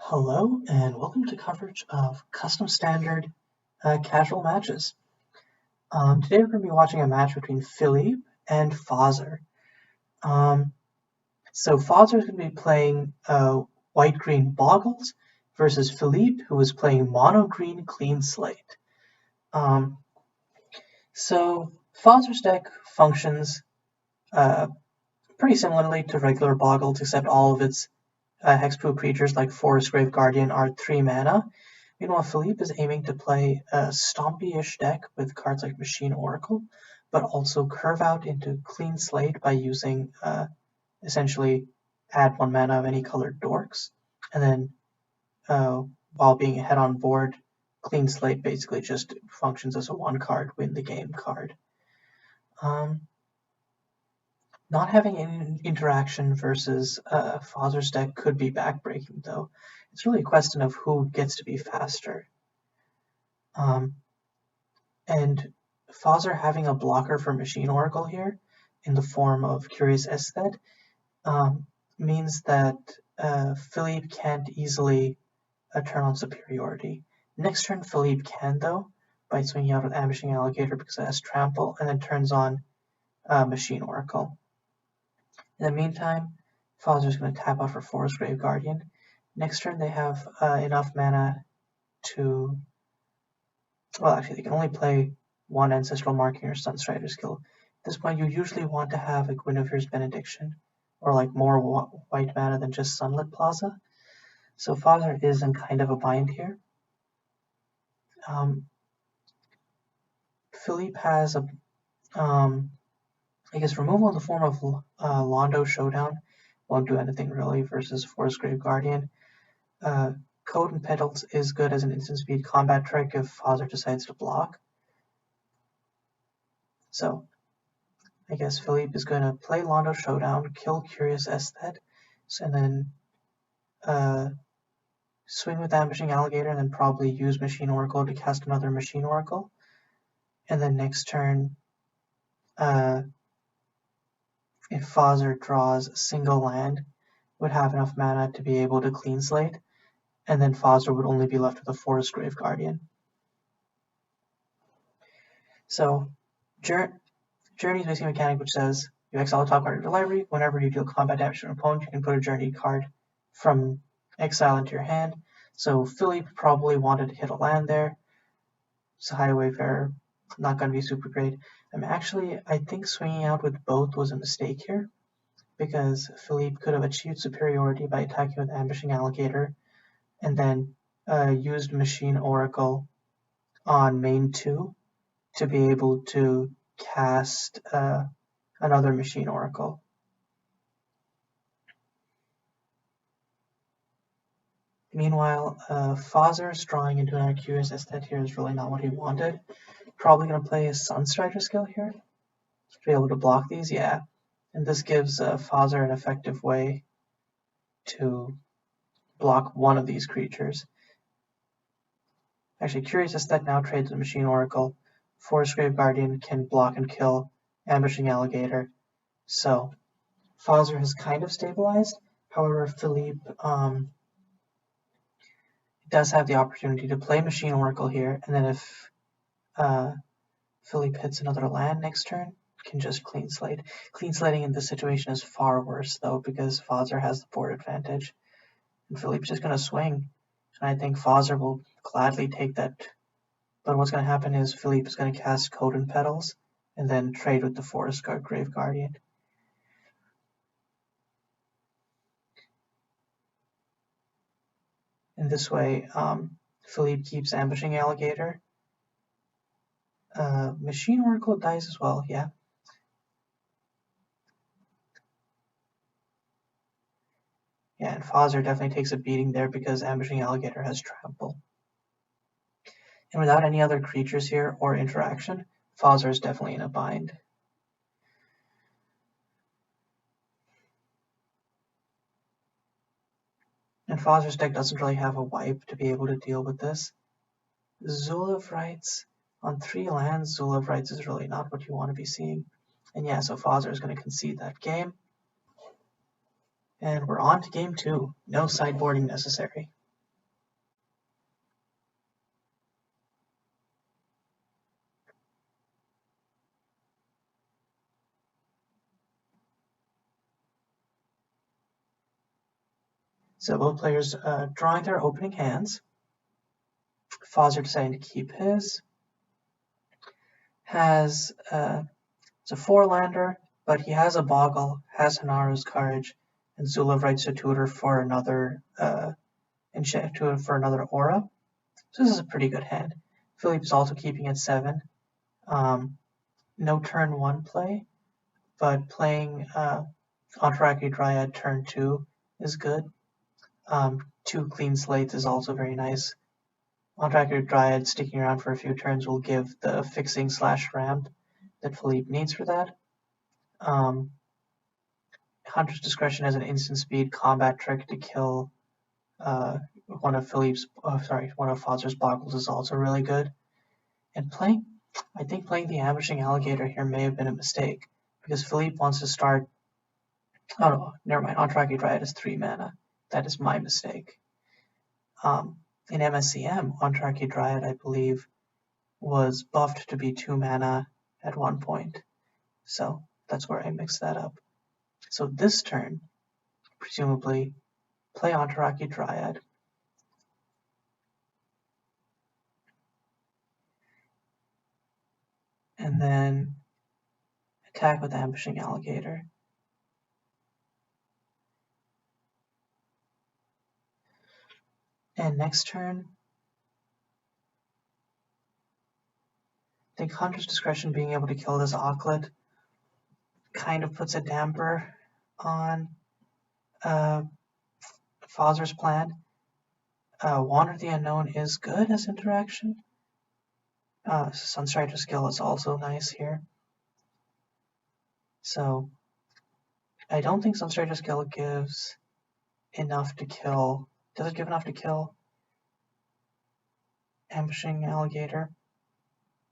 Hello and welcome to coverage of custom standard casual matches. Today we're going to be watching a match between Philippe and Fazzer. So Fazzer is going to be playing white-green Bogles versus Philippe, who is playing mono-green Clean Slate. So Fazzer's deck functions pretty similarly to regular Bogles, except all of its hexproof creatures like Forestgrave Guardian are 3 mana. Meanwhile, Philippe is aiming to play a Stompy-ish deck with cards like Machine Oracle, but also curve out into Clean Slate by using essentially add 1 mana of any colored dorks, and then while being ahead on board, Clean Slate basically just functions as a 1-card win the game card. Not having any interaction versus Fazzer's deck could be backbreaking, though. It's really a question of who gets to be faster. And Fazzer having a blocker for Machine Oracle here, in the form of Curious Aesthete, means that Philippe can't easily turn on superiority. Next turn, Philippe can, though, by swinging out with Ambushing Alligator because it has Trample, and then turns on Machine Oracle. In the meantime, Fazzer's going to tap out for Forestgrave Guardian. Next turn, they have enough mana to... Well, actually, they can only play 1 Ancestral Marking or Sunstrider skill. At this point, you usually want to have a Guinevere's Benediction, or like more white mana than just Sunlit Plaza. So Fazzer is in kind of a bind here. Philippe has a... I guess removal in the form of Londo Showdown won't do anything really versus Forestgrave Guardian. Code and Petals is good as an instant speed combat trick if Fazzer decides to block. So I guess Philippe is going to play Londo Showdown, kill Curious Aesthete, and then swing with Ambushing Alligator, and then probably use Machine Oracle to cast another Machine Oracle. And then next turn, if Fazzer draws a single land, would have enough mana to be able to Clean Slate, and then Fazzer would only be left with a Forestgrave Guardian. So, Journey is basically a mechanic which says you exile a top card of your library. Whenever you deal combat damage to an opponent, you can put a Journey card from exile into your hand. So Philippe probably wanted to hit a land there. So Highway Fair, not going to be super great. I think swinging out with both was a mistake here, because Philippe could have achieved superiority by attacking with Ambushing Alligator, and then used Machine Oracle on main 2 to be able to cast another Machine Oracle. Meanwhile, Fazzer's drawing into an Curious Aesthete here is really not what he wanted. Probably going to play his Sunstrider skill here to be able to block these, yeah. And this gives Fazzer an effective way to block one of these creatures. Actually, Curious Aesthete now trades with Machine Oracle. Forestgrave Guardian can block and kill Ambushing Alligator. So, Fazzer has kind of stabilized. However, Philippe does have the opportunity to play Machine Oracle here, and then if Philippe hits another land next turn, can just Clean Slate. Clean Slating in this situation is far worse, though, because Fazzer has the board advantage. And Philippe's just going to swing. And I think Fazzer will gladly take that. But what's going to happen is Philippe is going to cast Code and Petals, and then trade with the Forestgrave Guardian. In this way, Philippe keeps Ambushing Alligator. Machine Oracle dies as well, yeah. Yeah, and Fazzer definitely takes a beating there because Ambushing Alligator has Trample. And without any other creatures here or interaction, Fazzer is definitely in a bind. And Fazzer's deck doesn't really have a wipe to be able to deal with this. Zulav Rites, on 3 lands, Zulav Rites is really not what you want to be seeing. And yeah, so Fazzer is going to concede that game. And we're on to game 2. No sideboarding necessary. So both players drawing their opening hands. Fazzer deciding to keep his. Has it's a 4-lander, but he has a Boggle, has Hanaru's Courage, and Zula writes a tutor for another aura. So this is a pretty good hand. Philippe is also keeping at 7. No turn 1 play, but playing Antaraki Dryad turn 2 is good. 2 clean slates is also very nice. Antaraki Dryad sticking around for a few turns will give the fixing / ramp that Philippe needs for that. Hunter's Discretion has an instant speed combat trick to kill one of Fazzer's Bogles is also really good. And I think playing the Ambushing Alligator here may have been a mistake, because Philippe wants to start. Oh no, never mind. Antaraki Dryad is 3 mana. That is my mistake. In MSCM, Antaraki Dryad, I believe, was buffed to be 2 mana at one point. So that's where I mixed that up. So this turn, presumably, play Antaraki Dryad. And then attack with Ambushing Alligator. And next turn, I think Hunter's Discretion being able to kill this Auklet kind of puts a damper on Fazzer's plan. Wander the Unknown is good as interaction. Sunstrider skill is also nice here. So I don't think Sunstrider skill gives enough to kill. Does it give enough to kill Ambushing Alligator?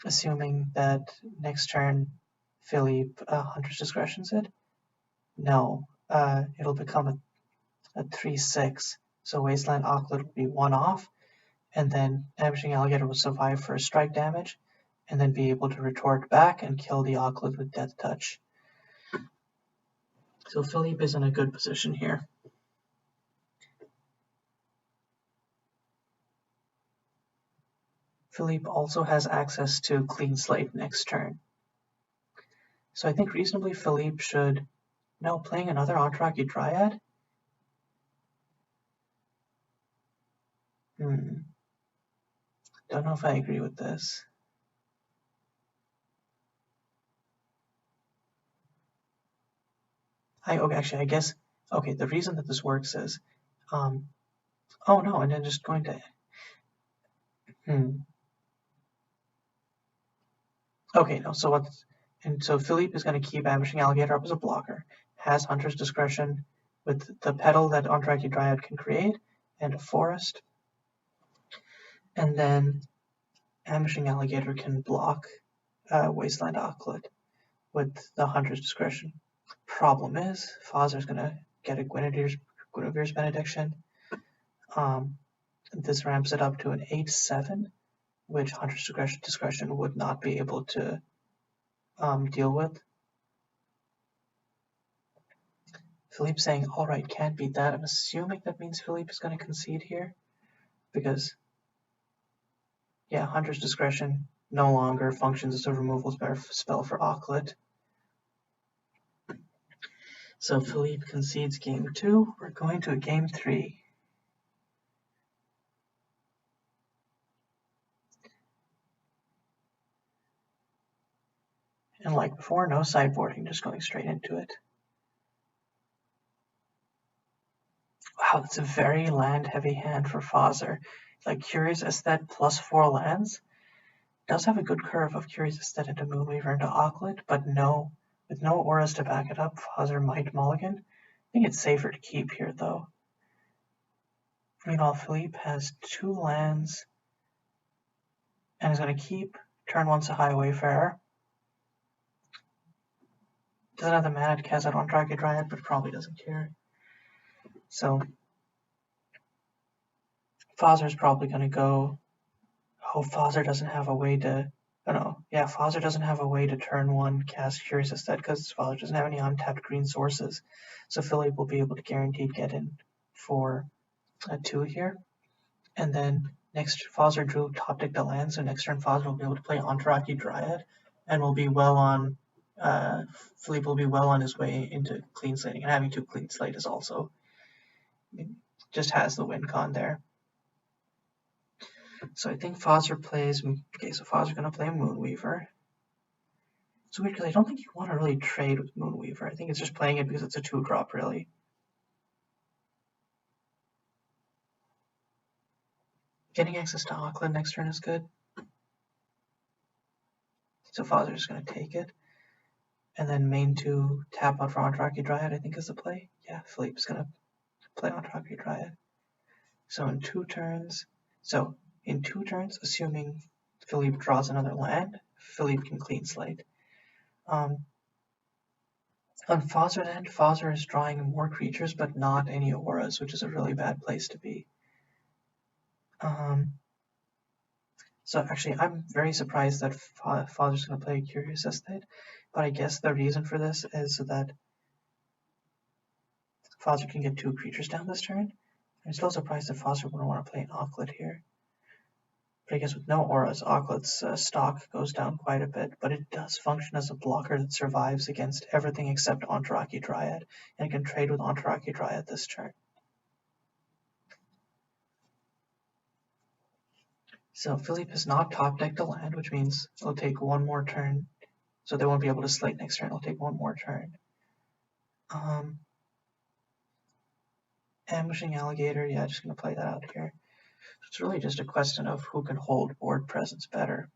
Assuming that next turn Philippe Hunter's Discretion's it? No. It'll become a 3/6. So Wasteland Auklet will be 1 off, and then Ambushing Alligator will survive for strike damage, and then be able to retort back and kill the Auklet with Death Touch. So Philippe is in a good position here. Philippe also has access to Clean Slate next turn. So I think reasonably Philippe should... No, playing another Antaraki Dryad? Don't know if I agree with this. The reason that this works is, oh no, and then just going to, Okay, no, so Philippe is going to keep Ambushing Alligator up as a blocker, has Hunter's Discretion with the petal that Antaraki Dryad can create, and a forest. And then Ambushing Alligator can block Wasteland Auklet with the Hunter's Discretion. Problem is, Fazzer's going to get a Guinevere's Benediction. This ramps it up to an 8/7, which Hunter's Discretion would not be able to deal with. Philippe saying, all right, can't beat that. I'm assuming that means Philippe is going to concede here, because, yeah, Hunter's Discretion no longer functions as a removal spell for Auklet. So Philippe concedes game 2. We're going to game 3. And like before, no sideboarding, just going straight into it. Wow, that's a very land-heavy hand for Fazzer. Like Curious Aesthete plus 4 lands. Does have a good curve of Curious Aesthete into Moonweaver into Auklet, but with no auras to back it up, Fazzer might mulligan. I think it's safer to keep here, though. Meanwhile, Philippe has 2 lands, and is going to keep turn 1 Sahai Wayfarer. Doesn't have the mana to cast out Antaraki Dryad, but probably doesn't care. So Fazzer's probably going to go. Oh, Fazzer doesn't have a way to. Oh no, yeah, Fazzer doesn't have a way to turn 1 cast Curious Aesthete because Fazzer doesn't have any untapped green sources. So Philippe will be able to guaranteed get in for a 2 here. And then next Fazzer drew top deck the land, so next turn Fazzer will be able to play Enteraki Dryad and will be well on Philippe will be well on his way into clean slating, and having 2 clean slate is also just has the win con there. So I think Fazzer plays, okay, so Fazzer's gonna play Moonweaver. It's weird because I don't think you want to really trade with Moonweaver. I think it's just playing it because it's a 2-drop really. Getting access to Auckland next turn is good. So Fazzer's just gonna take it. And then main 2 tap out for Enteraki Dryad, I think is the play. Yeah, Philippe's gonna play Enteraki Dryad. So in 2 turns, assuming Philippe draws another land, Philippe can clean slate. On Fazzer's end, Fazzer is drawing more creatures, but not any auras, which is a really bad place to be. So actually, I'm very surprised that Fazzer's going to play Curious Estate, but I guess the reason for this is so that Fazzer can get 2 creatures down this turn. I'm still surprised that Fazzer wouldn't want to play an Aucklet here. But I guess with no auras, Aucklet's stock goes down quite a bit, but it does function as a blocker that survives against everything except Enteraki Dryad, and it can trade with Enteraki Dryad this turn. So Philippe has not top decked a land, which means it'll take 1 more turn. So they won't be able to slate next turn, it'll take 1 more turn. Ambushing Alligator, yeah, just gonna play that out here. So it's really just a question of who can hold board presence better.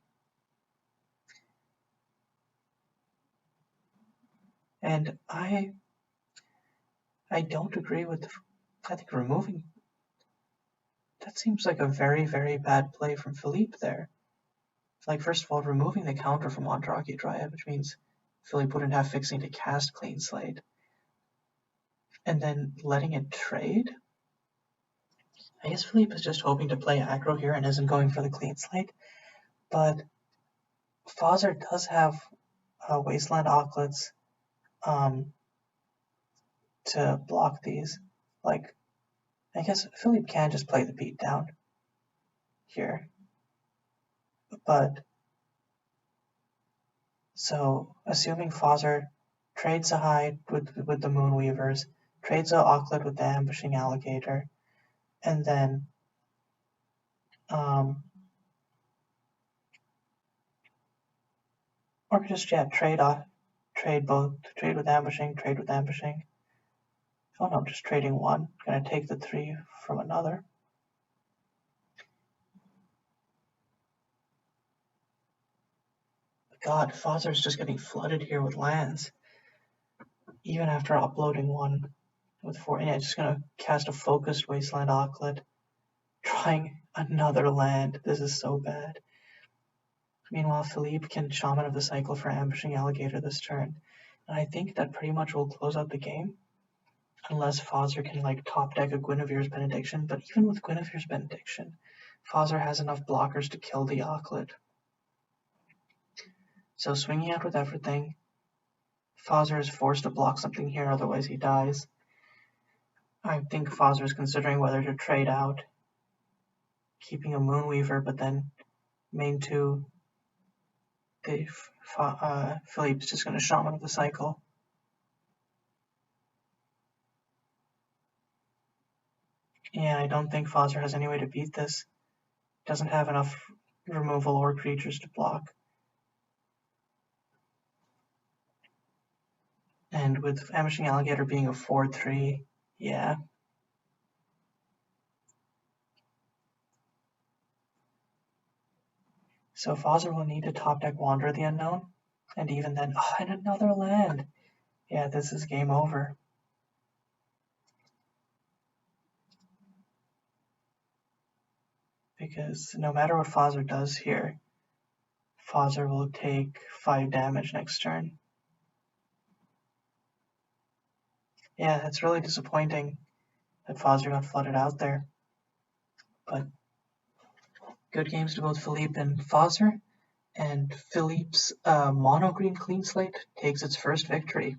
And I don't agree with, I think removing, that seems like a very, very bad play from Philippe there. Like, first of all, removing the counter from Enteraki Dryad, which means Philippe wouldn't have fixing to cast Clean Slate. And then letting it trade? I guess Philippe is just hoping to play aggro here and isn't going for the Clean Slate. But Fazzer does have Wasteland Aucklets to block these. Like, I guess Philippe can just play the beatdown here. But, so, assuming Fazzer trades a hide with the Moonweavers, trades a Aucklet with the Ambushing Alligator, and then or just trade with ambushing. Oh no, just trading 1. Gonna take the 3 from another. God, Fazzer's just getting flooded here with lands. Even after uploading 1 with 4. Yeah, just gonna cast a focused Wasteland Aucklet. Trying another land. This is so bad. Meanwhile, Philippe can Shaman of the Cycle for Ambushing Alligator this turn. And I think that pretty much will close out the game. Unless Fazzer can like top deck a Guinevere's Benediction, but even with Guinevere's Benediction, Fazzer has enough blockers to kill the Aucklet. So swinging out with everything, Fazzer is forced to block something here, otherwise he dies. I think Fazzer is considering whether to trade out, keeping a Moonweaver, but then main 2, Philippe's just going to Shaman of the Cycle. Yeah, I don't think Fazzer has any way to beat this. Doesn't have enough removal or creatures to block. And with Ambushing Alligator being a 4/3, yeah. So Fazzer will need to top deck Wander the Unknown, and even then, and another land. Yeah, this is game over. Because no matter what Fazzer does here, Fazzer will take 5 damage next turn. Yeah, it's really disappointing that Fazzer got flooded out there. But good games to both Philippe and Fazzer, and Philippe's mono green clean slate takes its first victory.